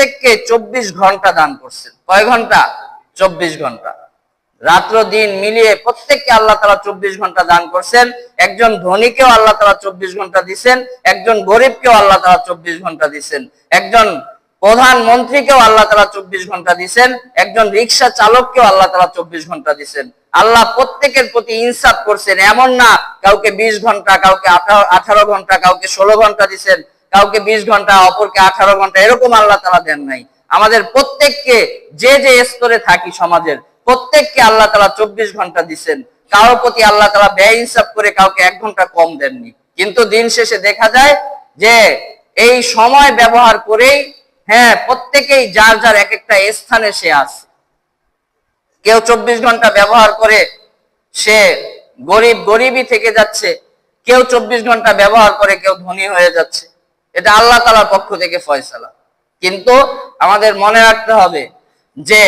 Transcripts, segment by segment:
প্রত্যেককে 24 ঘন্টা দান করছেন। কয় ঘন্টা? 24 ঘন্টা। রাত্র দিন মিলিয়ে প্রত্যেককে আল্লাহ তাআলা 24 ঘন্টা দান করছেন। একজন ধনীকেও আল্লাহ তাআলা 24 ঘন্টা দিবেন, একজন গরিবকেও আল্লাহ তাআলা 24 ঘন্টা দিবেন, একজন প্রধানমন্ত্রীকেও আল্লাহ তাআলা 24 ঘন্টা দিবেন, একজন রিকশা চালককেও আল্লাহ তাআলা 24 ঘন্টা দিবেন। আল্লাহ প্রত্যেকের প্রতি ইনসাফ করছেন। এমন না কাউকে 20 ঘন্টা, কাউকে 18 ঘন্টা, কাউকে 16 ঘন্টা দিবেন, কাউকে 20 ঘন্টা, অপরকে 18 ঘন্টা, এরকম আল্লাহ তাআলা দেন নাই। আমাদের প্রত্যেককে যে যে স্তরে থাকি সমাজের প্রত্যেককে আল্লাহ তাআলা 24 ঘন্টা দিবেন। কারোর প্রতি আল্লাহ তাআলা বেইনসাফ করে কাউকে 1 ঘন্টা কম দেননি। কিন্তু দিন শেষে দেখা যায় যে এই সময় ব্যবহার করেই প্রত্যেকেই যার যার এক একটা স্থানে সে আছে। কেউ 24 ঘন্টা ব্যবহার করে সে গরিবই থেকে যাচ্ছে, কেউ 24 ঘন্টা ব্যবহার করে কেউ ধনী হয়ে যাচ্ছে। এটা আল্লাহ তাআলার পক্ষ থেকে ফয়সালা। কিন্তু আমাদের মনে রাখতে হবে যে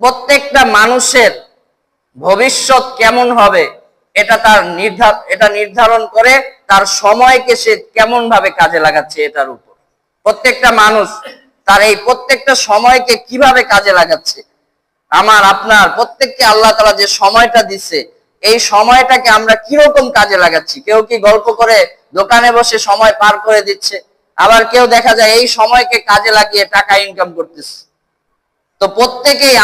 প্রত্যেকটা মানুষের ভবিষ্যৎ কেমন হবে এটা নির্ধারণ করে তার সময়কে সে কেমন ভাবে কাজে লাগাচ্ছে এটার উপর। প্রত্যেকটা মানুষ তার এই প্রত্যেকটা সময়কে কিভাবে কাজে লাগাচ্ছে, আমার আপনার প্রত্যেককে আল্লাহ তাআলা যে সময়টা দিচ্ছে এই সময়টাকে আমরা কিরকম কাজে লাগাচ্ছি। কেউ কি গল্প করে দোকানে বসে সময় পার করে দিচ্ছে, আবার কেউ দেখা যায় এই সময়কে কাজে লাগিয়ে টাকা ইনকাম করতেছে। তো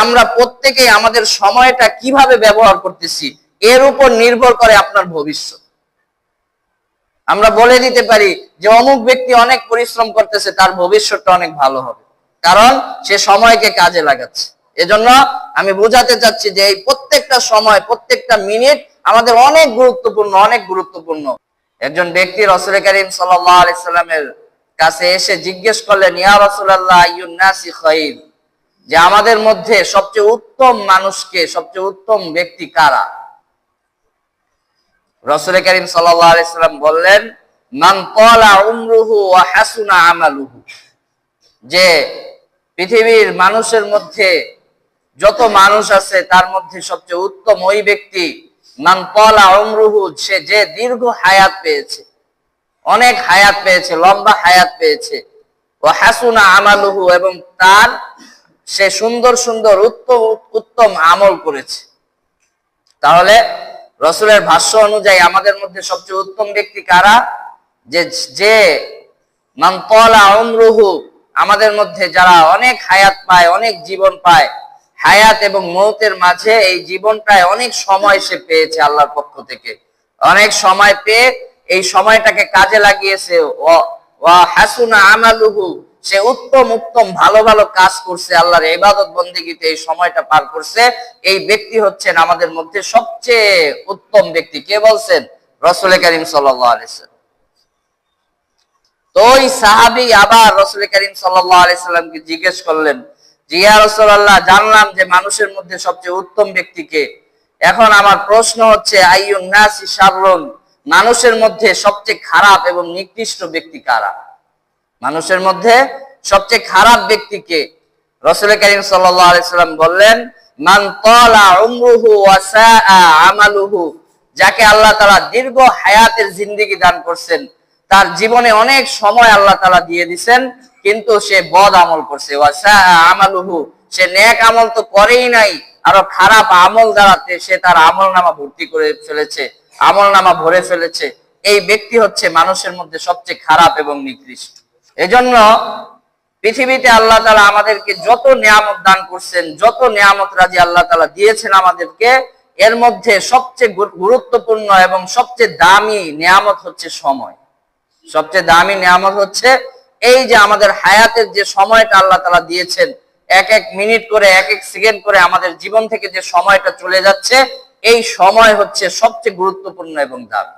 আমরা প্রত্যেকেই আমাদের সময়টা কিভাবে ব্যবহার করতেছি এর উপর নির্ভর করে আপনার ভবিষ্যৎ। আমরা বলে দিতে পারি যে অমুক ব্যক্তি অনেক পরিশ্রম করতেছে, তার ভবিষ্যৎটা অনেক ভালো হবে, কারণ সে সময়কে কাজে লাগাচ্ছে। এজন্য আমি বোঝাতে চাচ্ছি যে এই প্রত্যেকটা সময়, প্রত্যেকটা মিনিট আমাদের অনেক গুরুত্বপূর্ণ। একজন ব্যক্তি রাসূল করিম সাল্লাল্লাহু আলাইহি সাল্লামের কাছে এসে জিজ্ঞেস করলেন, ইয়া রাসূলুল্লাহ আইয়ুন নাসি খায়র, যে আমাদের মধ্যে সবচেয়ে উত্তম মানুষকে, সবচেয়ে উত্তম ব্যক্তি কারা? রাসূল করিম সাল্লাল্লাহু আলাইহি সাল্লাম বললেন, মান তালা উমরুহু ওয়া হাসুনা আমালুহু, যে পৃথিবীর মানুষের মধ্যে যত মানুষ আছে তার মধ্যে সবচেয়ে উত্তম ওই ব্যক্তি, মান তালা উমরুহু, সে যে দীর্ঘ হায়াত পেয়েছে, অনেক হায়াত পেয়েছে, লম্বা হায়াত পেয়েছে, ওয়া হাসুনা আমালুহু, এবং তার সে সুন্দর সুন্দর উত্তম আমল করেছে। তাহলে রাসূলের ভাষ্য অনুযায়ী আমাদের মধ্যে সবচেয়ে উত্তম ব্যক্তি কারা? যে মান তালা উমরুহু, আমাদের মধ্যে যারা অনেক হায়াত পায়, অনেক জীবন পায়, হায়াত এবং মৌতের মাঝে এই জীবনটায় অনেক সময় সে পেয়েছে আল্লাহর পক্ষ থেকে, অনেক সময় পেয়ে এই সময়টাকে কাজে লাগিয়েছে। ওয়া হাসুনা আমালুহু, সে উত্তম ভালো ভালো কাজ করছে, আল্লাহর ইবাদত বন্দেগীতে এই সময়টা পার করছে। এই ব্যক্তি হচ্ছেন আমাদের মধ্যে সবচেয়ে উত্তম ব্যক্তি। কে বলছেন? রাসূল করিম সাল্লাল্লাহু আলাইহি সাল্লাম। তো ওই সাহাবী আবার রাসূল করিম সাল্লাল্লাহু আলাইহি সাল্লামকে জিজ্ঞেস করলেন যে, ইয়া রাসূলুল্লাহ, জানলাম যে মানুষের মধ্যে সবচেয়ে উত্তম ব্যক্তি কে, এখন আমার প্রশ্ন হচ্ছে আইয়ুন নাসি শাররুন, মানুষের মধ্যে সবচেয়ে খারাপ এবং নিকৃষ্ট ব্যক্তি কারা? মানুষের মধ্যে সবচেয়ে খারাপ ব্যক্তি কে? রাসূল করিম সাল্লাল্লাহু আলাইহি সাল্লাম বললেন, মান তালা উমরুহু ওয়া সাআ আমালুহু, যাকে আল্লাহ তাআলা দীর্ঘ হায়াতের জিন্দেগি দান করছেন, তার জীবনে অনেক সময় আল্লাহ তাআলা দিয়ে দিবেন, কিন্তু সে বদ আমল করছে। ওয়া সাআ আমালুহু, সে নেক আমল তো করেই নাই, আরো খারাপ আমল দ্বারাতে সে তার আমলনামা ভর্তি করে ফেলেছে, আমলনামা ভরে ফেলেছে। এই ব্যক্তি হচ্ছে মানুষের মধ্যে সবচেয়ে খারাপ এবং নিকৃষ্ট। এজন্য পৃথিবীতে আল্লাহ তাআলা আমাদেরকে যত নিয়ামত দান করছেন, যত নিয়ামত রাজি আল্লাহ তাআলা দিয়েছেন আমাদেরকে, এর মধ্যে সবচেয়ে গুরুত্বপূর্ণ এবং সবচেয়ে দামি নিয়ামত হচ্ছে সময়। সবচেয়ে দামি নিয়ামত হচ্ছে এই যে আমাদের হায়াতের যে সময়টা আল্লাহ তাআলা দিয়েছেন, এক এক মিনিট করে, এক এক সেকেন্ড করে আমাদের জীবন থেকে যে সময়টা চলে যাচ্ছে, এই সময় হচ্ছে সবচেয়ে গুরুত্বপূর্ণ এবং দামি।